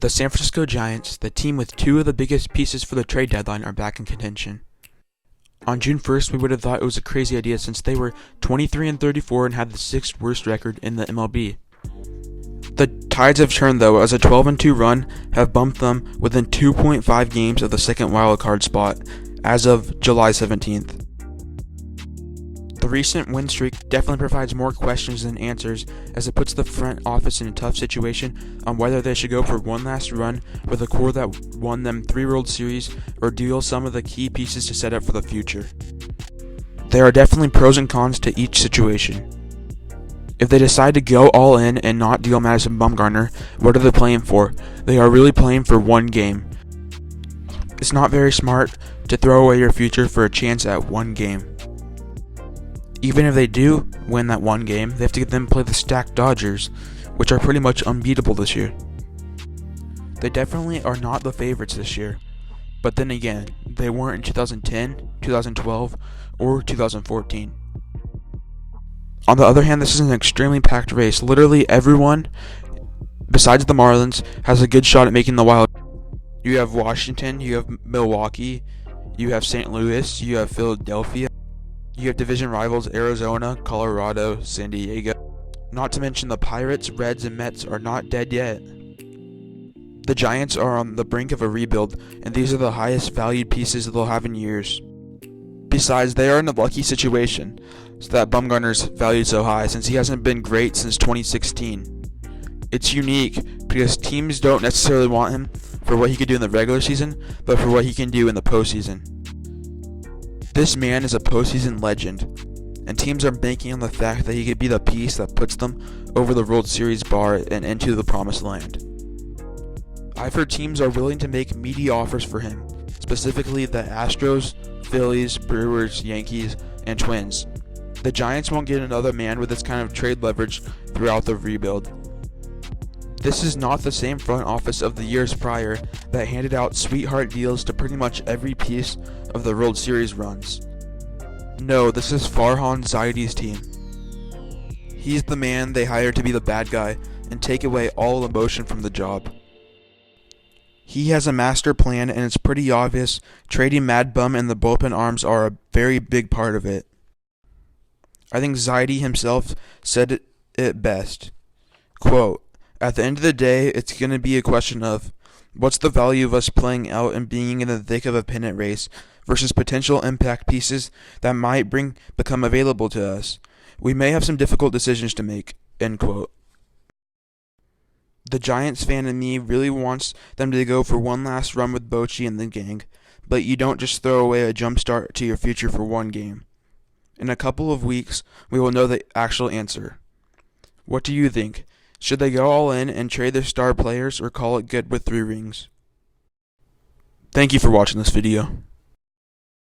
The San Francisco Giants, the team with two of the biggest pieces for the trade deadline, are back in contention. On June 1st, we would have thought it was a crazy idea since they were 23-34 and had the sixth worst record in the MLB. The tides have turned though, as a 12-2 run have bumped them within 2.5 games of the second wildcard spot as of July 17th. The recent win streak definitely provides more questions than answers, as it puts the front office in a tough situation on whether they should go for one last run with a core that won them 3 World Series or deal some of the key pieces to set up for the future. There are definitely pros and cons to each situation. If they decide to go all in and not deal Madison Bumgarner, what are they playing for? They are really playing for one game. It's not very smart to throw away your future for a chance at one game. Even if they do win that one game, they have to then play the stacked Dodgers, which are pretty much unbeatable this year. They definitely are not the favorites this year, but then again, they weren't in 2010, 2012, or 2014. On the other hand, this is an extremely packed race. Literally everyone, besides the Marlins, has a good shot at making the wild. You have Washington, you have Milwaukee, you have St. Louis, you have Philadelphia. You have division rivals Arizona, Colorado, San Diego. Not to mention the Pirates, Reds, and Mets are not dead yet. The Giants are on the brink of a rebuild, and these are the highest valued pieces they'll have in years. Besides, they are in a lucky situation, so that Bumgarner's valued so high, since he hasn't been great since 2016. It's unique, because teams don't necessarily want him for what he could do in the regular season, but for what he can do in the postseason. This man is a postseason legend, and teams are banking on the fact that he could be the piece that puts them over the World Series bar and into the promised land. I've heard teams are willing to make meaty offers for him, specifically the Astros, Phillies, Brewers, Yankees, and Twins. The Giants won't get another man with this kind of trade leverage throughout the rebuild. This is not the same front office of the years prior that handed out sweetheart deals to pretty much every piece of the World Series runs. No, this is Farhan Zaidi's team. He's the man they hired to be the bad guy and take away all emotion from the job. He has a master plan, and it's pretty obvious trading Mad Bum and the bullpen arms are a very big part of it. I think Zaidi himself said it best. Quote, "At the end of the day, it's going to be a question of what's the value of us playing out and being in the thick of a pennant race versus potential impact pieces that might become available to us. We may have some difficult decisions to make." End quote. The Giants fan in me really wants them to go for one last run with Bochy and the gang, but you don't just throw away a jump start to your future for one game. In a couple of weeks, we will know the actual answer. What do you think? Should they go all in and trade their star players or call it good with 3 rings? Thank you for watching this video.